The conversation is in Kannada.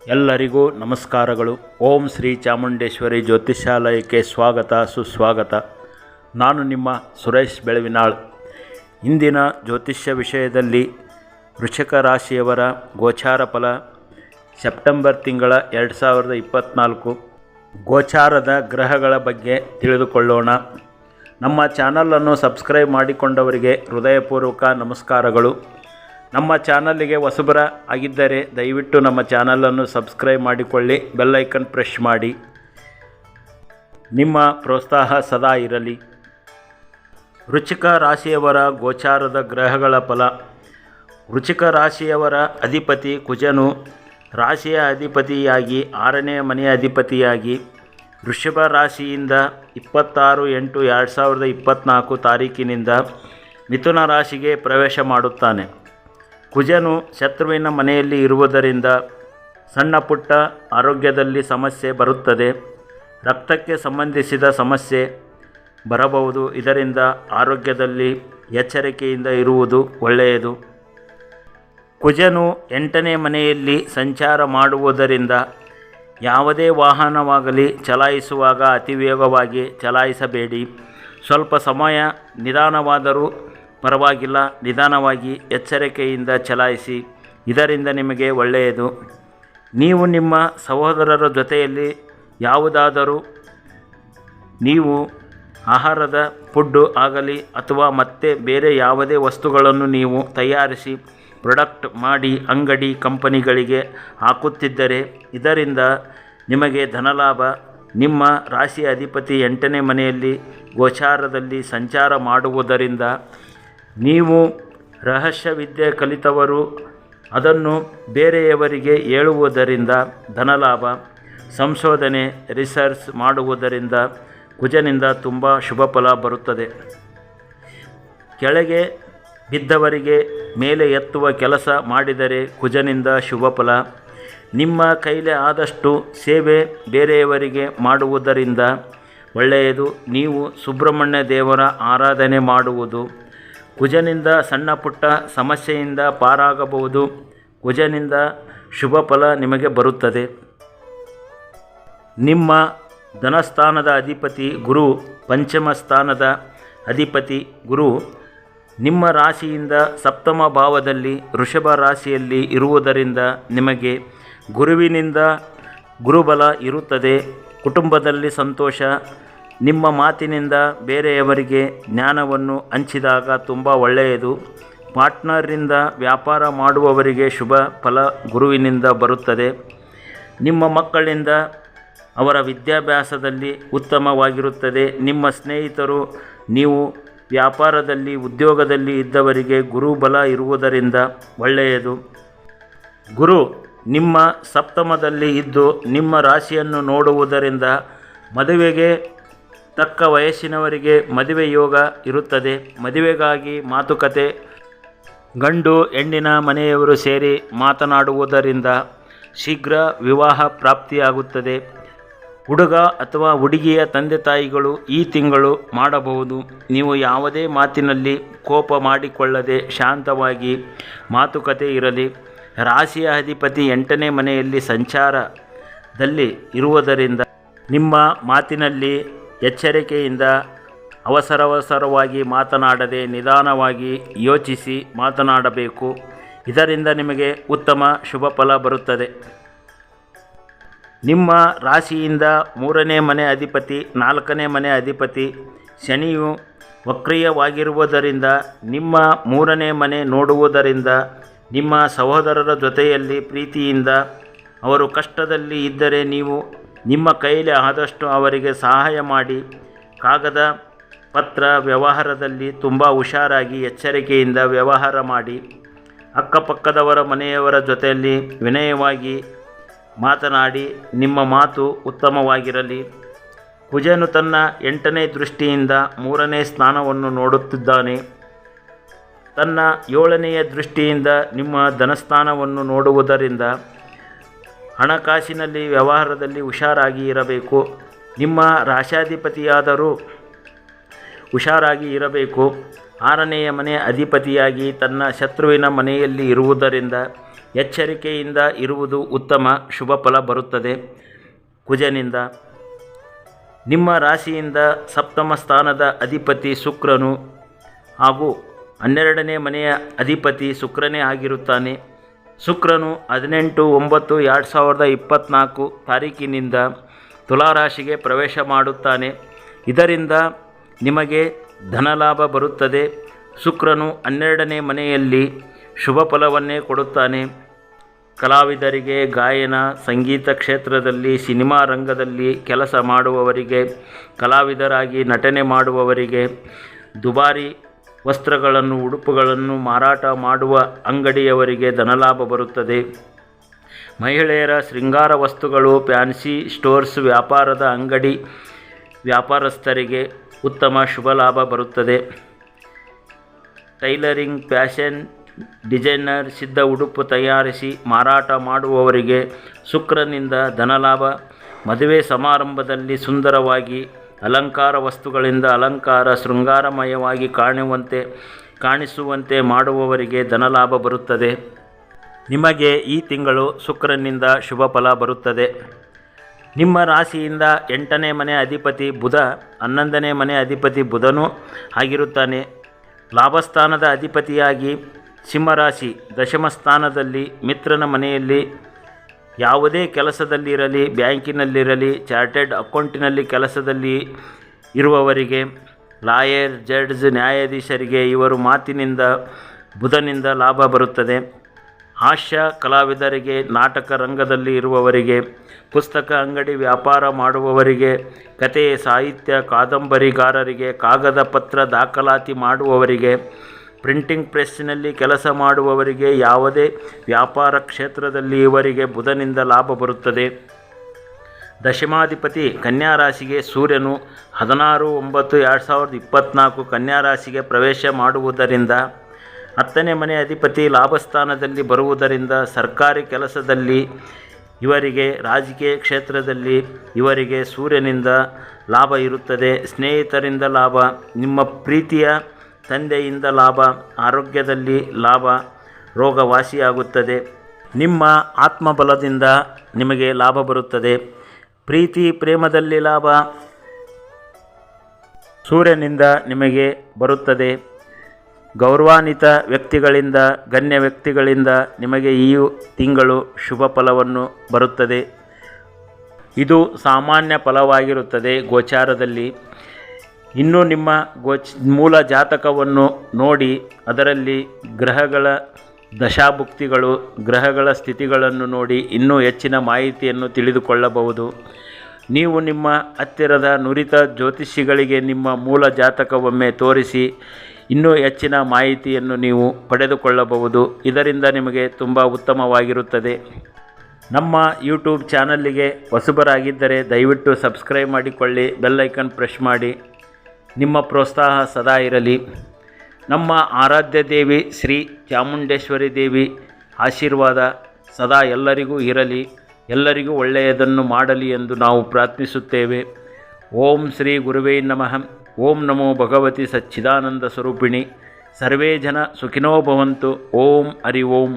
ಎಲ್ಲರಿಗೂ ನಮಸ್ಕಾರಗಳು. ಓಂ ಶ್ರೀ ಚಾಮುಂಡೇಶ್ವರಿ ಜ್ಯೋತಿಷ್ಯಾಲಯಕ್ಕೆ ಸ್ವಾಗತ ಸುಸ್ವಾಗತ. ನಾನು ನಿಮ್ಮ ಸುರೇಶ್ ಬೆಳವಿನಾಳ್. ಇಂದಿನ ಜ್ಯೋತಿಷ್ಯ ವಿಷಯದಲ್ಲಿ ವೃಶ್ಚಿಕ ರಾಶಿಯವರ ಗೋಚಾರ ಫಲ ಸೆಪ್ಟೆಂಬರ್ ತಿಂಗಳ 2024 ಗೋಚಾರದ ಗ್ರಹಗಳ ಬಗ್ಗೆ ತಿಳಿದುಕೊಳ್ಳೋಣ. ನಮ್ಮ ಚಾನಲನ್ನು ಸಬ್ಸ್ಕ್ರೈಬ್ ಮಾಡಿಕೊಂಡವರಿಗೆ ಹೃದಯಪೂರ್ವಕ ನಮಸ್ಕಾರಗಳು. ನಮ್ಮ ಚಾನಲ್ಲಿಗೆ ಹೊಸಬರ ಆಗಿದ್ದರೆ ದಯವಿಟ್ಟು ನಮ್ಮ ಚಾನಲನ್ನು ಸಬ್ಸ್ಕ್ರೈಬ್ ಮಾಡಿಕೊಳ್ಳಿ, ಬೆಲ್ ಐಕನ್ ಪ್ರೆಸ್ ಮಾಡಿ. ನಿಮ್ಮ ಪ್ರೋತ್ಸಾಹ ಸದಾ ಇರಲಿ. ವೃಶ್ಚಿಕ ರಾಶಿಯವರ ಗೋಚಾರದ ಗ್ರಹಗಳ ಫಲ. ವೃಶ್ಚಿಕ ರಾಶಿಯವರ ಅಧಿಪತಿ ಕುಜನು ರಾಶಿಯ ಅಧಿಪತಿಯಾಗಿ 6ನೇ ಮನೆಯ ಅಧಿಪತಿಯಾಗಿ ವೃಷಭ ರಾಶಿಯಿಂದ 26/8/2024 ತಾರೀಕಿನಿಂದ ಮಿಥುನ ರಾಶಿಗೆ ಪ್ರವೇಶ ಮಾಡುತ್ತಾನೆ. ಕುಜನು ಶತ್ರುವಿನ ಮನೆಯಲ್ಲಿ ಇರುವುದರಿಂದ ಸಣ್ಣ ಪುಟ್ಟ ಆರೋಗ್ಯದಲ್ಲಿ ಸಮಸ್ಯೆ ಬರುತ್ತದೆ. ರಕ್ತಕ್ಕೆ ಸಂಬಂಧಿಸಿದ ಸಮಸ್ಯೆ ಬರಬಹುದು. ಇದರಿಂದ ಆರೋಗ್ಯದಲ್ಲಿ ಎಚ್ಚರಿಕೆಯಿಂದ ಇರುವುದು ಒಳ್ಳೆಯದು. ಕುಜನು 8ನೇ ಮನೆಯಲ್ಲಿ ಸಂಚಾರ ಮಾಡುವುದರಿಂದ ಯಾವುದೇ ವಾಹನವಾಗಲಿ ಚಲಾಯಿಸುವಾಗ ಅತಿ ವೇಗವಾಗಿ ಚಲಾಯಿಸಬೇಡಿ. ಸ್ವಲ್ಪ ಸಮಯ ನಿಧಾನವಾದರೂ ಪರವಾಗಿಲ್ಲ, ನಿಧಾನವಾಗಿ ಎಚ್ಚರಿಕೆಯಿಂದ ಚಲಾಯಿಸಿ. ಇದರಿಂದ ನಿಮಗೆ ಒಳ್ಳೆಯದು. ನೀವು ನಿಮ್ಮ ಸಹೋದರರ ಜೊತೆಯಲ್ಲಿ ಯಾವುದಾದರೂ ನೀವು ಆಹಾರದ ಫುಡ್ಡು ಆಗಲಿ ಅಥವಾ ಮತ್ತೆ ಬೇರೆ ಯಾವುದೇ ವಸ್ತುಗಳನ್ನು ನೀವು ತಯಾರಿಸಿ ಪ್ರೊಡಕ್ಟ್ ಮಾಡಿ ಅಂಗಡಿ ಕಂಪನಿಗಳಿಗೆ ಹಾಕುತ್ತಿದ್ದರೆ ಇದರಿಂದ ನಿಮಗೆ ಧನಲಾಭ. ನಿಮ್ಮ ರಾಶಿ ಅಧಿಪತಿ 8ನೇ ಮನೆಯಲ್ಲಿ ಗೋಚಾರದಲ್ಲಿ ಸಂಚಾರ ಮಾಡುವುದರಿಂದ ನೀವು ರಹಸ್ಯವಿದ್ಯೆ ಕಲಿತವರು ಅದನ್ನು ಬೇರೆಯವರಿಗೆ ಹೇಳುವುದರಿಂದ ಧನಲಾಭ. ಸಂಶೋಧನೆ ರಿಸರ್ಚ್ ಮಾಡುವುದರಿಂದ ಕುಜನಿಂದ ತುಂಬ ಶುಭ ಫಲ ಬರುತ್ತದೆ. ಕೆಳಗೆ ಬಿದ್ದವರಿಗೆ ಮೇಲೆ ಎತ್ತುವ ಕೆಲಸ ಮಾಡಿದರೆ ಕುಜನಿಂದ ಶುಭ ಫಲ. ನಿಮ್ಮ ಕೈಲಿ ಆದಷ್ಟು ಸೇವೆ ಬೇರೆಯವರಿಗೆ ಮಾಡುವುದರಿಂದ ಒಳ್ಳೆಯದು. ನೀವು ಸುಬ್ರಹ್ಮಣ್ಯ ದೇವರ ಆರಾಧನೆ ಮಾಡುವುದು ಕುಜನಿಂದ ಸಣ್ಣ ಪುಟ್ಟ ಸಮಸ್ಯೆಯಿಂದ ಪಾರಾಗಬಹುದು. ಕುಜನಿಂದ ಶುಭ ಫಲ ನಿಮಗೆ ಬರುತ್ತದೆ. ನಿಮ್ಮ ಧನಸ್ಥಾನದ ಅಧಿಪತಿ ಗುರು, ಪಂಚಮ ಸ್ಥಾನದ ಅಧಿಪತಿ ಗುರು ನಿಮ್ಮ ರಾಶಿಯಿಂದ ಸಪ್ತಮ ಭಾವದಲ್ಲಿ ವೃಷಭ ರಾಶಿಯಲ್ಲಿ ಇರುವುದರಿಂದ ನಿಮಗೆ ಗುರುವಿನಿಂದ ಗುರುಬಲ ಇರುತ್ತದೆ. ಕುಟುಂಬದಲ್ಲಿ ಸಂತೋಷ. ನಿಮ್ಮ ಮಾತಿನಿಂದ ಬೇರೆಯವರಿಗೆ ಜ್ಞಾನವನ್ನು ಹಂಚಿದಾಗ ತುಂಬ ಒಳ್ಳೆಯದು. ಪಾರ್ಟ್ನರಿಂದ ವ್ಯಾಪಾರ ಮಾಡುವವರಿಗೆ ಶುಭ ಫಲ ಗುರುವಿನಿಂದ ಬರುತ್ತದೆ. ನಿಮ್ಮ ಮಕ್ಕಳಿಂದ ಅವರ ವಿದ್ಯಾಭ್ಯಾಸದಲ್ಲಿ ಉತ್ತಮವಾಗಿರುತ್ತದೆ. ನಿಮ್ಮ ಸ್ನೇಹಿತರು, ನೀವು ವ್ಯಾಪಾರದಲ್ಲಿ ಉದ್ಯೋಗದಲ್ಲಿ ಇದ್ದವರಿಗೆ ಗುರುಬಲ ಇರುವುದರಿಂದ ಒಳ್ಳೆಯದು. ಗುರು ನಿಮ್ಮ ಸಪ್ತಮದಲ್ಲಿ ಇದ್ದು ನಿಮ್ಮ ರಾಶಿಯನ್ನು ನೋಡುವುದರಿಂದ ಮದುವೆಗೆ ತಕ್ಕ ವಯಸ್ಸಿನವರಿಗೆ ಮದುವೆ ಯೋಗ ಇರುತ್ತದೆ. ಮದುವೆಗಾಗಿ ಮಾತುಕತೆ ಗಂಡು ಹೆಣ್ಣಿನ ಮನೆಯವರು ಸೇರಿ ಮಾತನಾಡುವುದರಿಂದ ಶೀಘ್ರ ವಿವಾಹ ಪ್ರಾಪ್ತಿಯಾಗುತ್ತದೆ. ಹುಡುಗ ಅಥವಾ ಹುಡುಗಿಯ ತಂದೆ ತಾಯಿಗಳು ಈ ತಿಂಗಳು ಮಾಡಬಹುದು. ನೀವು ಯಾವುದೇ ಮಾತಿನಲ್ಲಿ ಕೋಪ ಮಾಡಿಕೊಳ್ಳದೆ ಶಾಂತವಾಗಿ ಮಾತುಕತೆ ಇರಲಿ. ರಾಶಿಯ ಅಧಿಪತಿ 8ನೇ ಮನೆಯಲ್ಲಿ ಸಂಚಾರದಲ್ಲಿ ಇರುವುದರಿಂದ ನಿಮ್ಮ ಮಾತಿನಲ್ಲಿ ಎಚ್ಚರಿಕೆಯಿಂದ ಅವಸರವಾಗಿ ಮಾತನಾಡದೆ ನಿಧಾನವಾಗಿ ಯೋಚಿಸಿ ಮಾತನಾಡಬೇಕು. ಇದರಿಂದ ನಿಮಗೆ ಉತ್ತಮ ಶುಭ ಫಲ ಬರುತ್ತದೆ. ನಿಮ್ಮ ರಾಶಿಯಿಂದ 3ನೇ ಮನೆ ಅಧಿಪತಿ 4ನೇ ಮನೆ ಅಧಿಪತಿ ಶನಿಯು ವಕ್ರೀಯವಾಗಿರುವುದರಿಂದ ನಿಮ್ಮ 3ನೇ ಮನೆ ನೋಡುವುದರಿಂದ ನಿಮ್ಮ ಸಹೋದರರ ಜೊತೆಯಲ್ಲಿ ಪ್ರೀತಿಯಿಂದ ಅವರು ಕಷ್ಟದಲ್ಲಿ ಇದ್ದರೆ ನೀವು ನಿಮ್ಮ ಕೈಲಿ ಆದಷ್ಟು ಅವರಿಗೆ ಸಹಾಯ ಮಾಡಿ. ಕಾಗದ ಪತ್ರ ವ್ಯವಹಾರದಲ್ಲಿ ತುಂಬ ಹುಷಾರಾಗಿ ಎಚ್ಚರಿಕೆಯಿಂದ ವ್ಯವಹಾರ ಮಾಡಿ. ಅಕ್ಕಪಕ್ಕದವರ ಮನೆಯವರ ಜೊತೆಯಲ್ಲಿ ವಿನಯವಾಗಿ ಮಾತನಾಡಿ. ನಿಮ್ಮ ಮಾತು ಉತ್ತಮವಾಗಿರಲಿ. ಕುಜನು ತನ್ನ 8ನೇ ದೃಷ್ಟಿಯಿಂದ 3ನೇ ಸ್ಥಾನವನ್ನು ನೋಡುತ್ತಿದ್ದಾನೆ. ತನ್ನ 7ನೆಯ ದೃಷ್ಟಿಯಿಂದ ನಿಮ್ಮ ಧನಸ್ಥಾನವನ್ನು ನೋಡುವುದರಿಂದ ಹಣಕಾಸಿನಲ್ಲಿ ವ್ಯವಹಾರದಲ್ಲಿ ಹುಷಾರಾಗಿ ಇರಬೇಕು. ನಿಮ್ಮ ರಾಶಾಧಿಪತಿಯಾದರೂ ಹುಷಾರಾಗಿ ಇರಬೇಕು. 6ನೆಯ ಮನೆ ಅಧಿಪತಿಯಾಗಿ ತನ್ನ ಶತ್ರುವಿನ ಮನೆಯಲ್ಲಿ ಇರುವುದರಿಂದ ಎಚ್ಚರಿಕೆಯಿಂದ ಇರುವುದು ಉತ್ತಮ. ಶುಭ ಫಲ ಬರುತ್ತದೆ ಕುಜನಿಂದ. ನಿಮ್ಮ ರಾಶಿಯಿಂದ ಸಪ್ತಮ ಸ್ಥಾನದ ಅಧಿಪತಿ ಶುಕ್ರನು ಹಾಗೂ 12ನೇ ಮನೆಯ ಅಧಿಪತಿ ಶುಕ್ರನೇ ಆಗಿರುತ್ತಾನೆ. ಶುಕ್ರನು 18/9/2024 ತಾರೀಕಿನಿಂದ ತುಲಾರಾಶಿಗೆ ಪ್ರವೇಶ ಮಾಡುತ್ತಾನೆ. ಇದರಿಂದ ನಿಮಗೆ ಧನಲಾಭ ಬರುತ್ತದೆ. ಶುಕ್ರನು 12ನೇ ಮನೆಯಲ್ಲಿ ಶುಭ ಫಲವನ್ನೇ ಕೊಡುತ್ತಾನೆ. ಕಲಾವಿದರಿಗೆ, ಗಾಯನ, ಸಂಗೀತ ಕ್ಷೇತ್ರದಲ್ಲಿ, ಸಿನಿಮಾ ರಂಗದಲ್ಲಿ ಕೆಲಸ ಮಾಡುವವರಿಗೆ, ಕಲಾವಿದರಾಗಿ ನಟನೆ ಮಾಡುವವರಿಗೆ, ದುಬಾರಿ ವಸ್ತ್ರಗಳನ್ನು, ಉಡುಪುಗಳನ್ನು ಮಾರಾಟ ಮಾಡುವ ಅಂಗಡಿಯವರಿಗೆ ಧನಲಾಭ ಬರುತ್ತದೆ. ಮಹಿಳೆಯರ ಶೃಂಗಾರ ವಸ್ತುಗಳು, ಫ್ಯಾನ್ಸಿ ಸ್ಟೋರ್ಸ್, ವ್ಯಾಪಾರದ ಅಂಗಡಿ ವ್ಯಾಪಾರಸ್ಥರಿಗೆ ಉತ್ತಮ ಶುಭ ಲಾಭ ಬರುತ್ತದೆ. ಟೈಲರಿಂಗ್, ಫ್ಯಾಷನ್ ಡಿಸೈನರ್, ಸಿದ್ಧ ಉಡುಪು ತಯಾರಿಸಿ ಮಾರಾಟ ಮಾಡುವವರಿಗೆ ಶುಕ್ರನಿಂದ ಧನಲಾಭ. ಮದುವೆ ಸಮಾರಂಭದಲ್ಲಿ ಸುಂದರವಾಗಿ ಅಲಂಕಾರ ವಸ್ತುಗಳಿಂದ ಅಲಂಕಾರ ಶೃಂಗಾರಮಯವಾಗಿ ಕಾಣಿಸುವಂತೆ ಮಾಡುವವರಿಗೆ ಧನಲಾಭ ಬರುತ್ತದೆ. ನಿಮಗೆ ಈ ತಿಂಗಳು ಶುಕ್ರನಿಂದ ಶುಭ ಫಲ ಬರುತ್ತದೆ. ನಿಮ್ಮ ರಾಶಿಯಿಂದ 8ನೇ ಮನೆ ಅಧಿಪತಿ ಬುಧ, 11ನೇ ಮನೆ ಅಧಿಪತಿ ಬುಧನೂ ಆಗಿರುತ್ತಾನೆ. ಲಾಭಸ್ಥಾನದ ಅಧಿಪತಿಯಾಗಿ ಸಿಂಹರಾಶಿ ದಶಮ ಸ್ಥಾನದಲ್ಲಿ ಮಿತ್ರನ ಮನೆಯಲ್ಲಿ. ಯಾವುದೇ ಕೆಲಸದಲ್ಲಿರಲಿ, ಬ್ಯಾಂಕಿನಲ್ಲಿರಲಿ, ಚಾರ್ಟೆಡ್ ಅಕೌಂಟಿನಲ್ಲಿ ಕೆಲಸದಲ್ಲಿ ಇರುವವರಿಗೆ, ಲಾಯರ್, ಜಡ್ಜ್, ನ್ಯಾಯಾಧೀಶರಿಗೆ ಇವರ ಮಾತಿನಿಂದ ಬುಧನಿಂದ ಲಾಭ ಬರುತ್ತದೆ. ಹಾಸ್ಯ ಕಲಾವಿದರಿಗೆ, ನಾಟಕ ರಂಗದಲ್ಲಿ ಇರುವವರಿಗೆ, ಪುಸ್ತಕ ಅಂಗಡಿ ವ್ಯಾಪಾರ ಮಾಡುವವರಿಗೆ, ಕತೆ, ಸಾಹಿತ್ಯ, ಕಾದಂಬರಿಗಾರರಿಗೆ, ಕಾಗದ ಪತ್ರ ದಾಖಲಾತಿ ಮಾಡುವವರಿಗೆ, ಪ್ರಿಂಟಿಂಗ್ ಪ್ರೆಸ್ಸಿನಲ್ಲಿ ಕೆಲಸ ಮಾಡುವವರಿಗೆ, ಯಾವುದೇ ವ್ಯಾಪಾರ ಕ್ಷೇತ್ರದಲ್ಲಿ ಇವರಿಗೆ ಬುಧನಿಂದ ಲಾಭ ಬರುತ್ತದೆ. ದಶಮಾಧಿಪತಿ ಕನ್ಯಾ ರಾಶಿಗೆ ಸೂರ್ಯನು 16/9/2024 ಕನ್ಯಾ ರಾಶಿಗೆ ಪ್ರವೇಶ ಮಾಡುವುದರಿಂದ 10ನೇ ಮನೆ ಅಧಿಪತಿ ಲಾಭಸ್ಥಾನದಲ್ಲಿ ಬರುವುದರಿಂದ ಸರ್ಕಾರಿ ಕೆಲಸದಲ್ಲಿ ಇವರಿಗೆ, ರಾಜಕೀಯ ಕ್ಷೇತ್ರದಲ್ಲಿ ಇವರಿಗೆ ಸೂರ್ಯನಿಂದ ಲಾಭ ಇರುತ್ತದೆ. ಸ್ನೇಹಿತರಿಂದ ಲಾಭ, ನಿಮ್ಮ ಪ್ರೀತಿಯ ತಂದೆಯಿಂದ ಲಾಭ, ಆರೋಗ್ಯದಲ್ಲಿ ಲಾಭ, ರೋಗ ವಾಸಿಯಾಗುತ್ತದೆ. ನಿಮ್ಮ ಆತ್ಮಬಲದಿಂದ ನಿಮಗೆ ಲಾಭ ಬರುತ್ತದೆ. ಪ್ರೀತಿ ಪ್ರೇಮದಲ್ಲಿ ಲಾಭ ಸೂರ್ಯನಿಂದ ನಿಮಗೆ ಬರುತ್ತದೆ. ಗೌರವಾನ್ವಿತ ವ್ಯಕ್ತಿಗಳಿಂದ, ಗಣ್ಯ ವ್ಯಕ್ತಿಗಳಿಂದ ನಿಮಗೆ ಈ ತಿಂಗಳು ಶುಭ ಫಲವನ್ನು ಬರುತ್ತದೆ. ಇದು ಸಾಮಾನ್ಯ ಫಲವಾಗಿರುತ್ತದೆ ಗೋಚಾರದಲ್ಲಿ. ಇನ್ನು ನಿಮ್ಮ ಮೂಲ ಜಾತಕವನ್ನು ನೋಡಿ ಅದರಲ್ಲಿ ಗ್ರಹಗಳ ದಶಾಭುಕ್ತಿಗಳು, ಗ್ರಹಗಳ ಸ್ಥಿತಿಗಳನ್ನು ನೋಡಿ ಇನ್ನೂ ಹೆಚ್ಚಿನ ಮಾಹಿತಿಯನ್ನು ತಿಳಿದುಕೊಳ್ಳಬಹುದು. ನೀವು ನಿಮ್ಮ ಹತ್ತಿರದ ನುರಿತ ಜ್ಯೋತಿಷಿಗಳಿಗೆ ನಿಮ್ಮ ಮೂಲ ಜಾತಕವೊಮ್ಮೆ ತೋರಿಸಿ ಇನ್ನೂ ಹೆಚ್ಚಿನ ಮಾಹಿತಿಯನ್ನು ನೀವು ಪಡೆದುಕೊಳ್ಳಬಹುದು. ಇದರಿಂದ ನಿಮಗೆ ತುಂಬ ಉತ್ತಮವಾಗಿರುತ್ತದೆ. ನಮ್ಮ ಯೂಟ್ಯೂಬ್ ಚಾನಲ್ಲಿಗೆ ಹೊಸಬರಾಗಿದ್ದರೆ ದಯವಿಟ್ಟು ಸಬ್ಸ್ಕ್ರೈಬ್ ಮಾಡಿಕೊಳ್ಳಿ, ಬೆಲ್ ಐಕನ್ ಪ್ರೆಸ್ ಮಾಡಿ. ನಿಮ್ಮ ಪ್ರೋತ್ಸಾಹ ಸದಾ ಇರಲಿ. ನಮ್ಮ ಆರಾಧ್ಯ ದೇವಿ ಶ್ರೀ ಚಾಮುಂಡೇಶ್ವರಿ ದೇವಿ ಆಶೀರ್ವಾದ ಸದಾ ಎಲ್ಲರಿಗೂ ಇರಲಿ, ಎಲ್ಲರಿಗೂ ಒಳ್ಳೆಯದನ್ನು ಮಾಡಲಿ ಎಂದು ನಾವು ಪ್ರಾರ್ಥಿಸುತ್ತೇವೆ. ಓಂ ಶ್ರೀ ಗುರುವೇ ನಮಃ. ಓಂ ನಮೋ ಭಗವತಿ ಸಚ್ಚಿದಾನಂದ ಸ್ವರೂಪಿಣಿ. ಸರ್ವೇ ಜನ ಸುಖಿನೋ ಭವಂತು. ಓಂ ಹರಿ ಓಂ.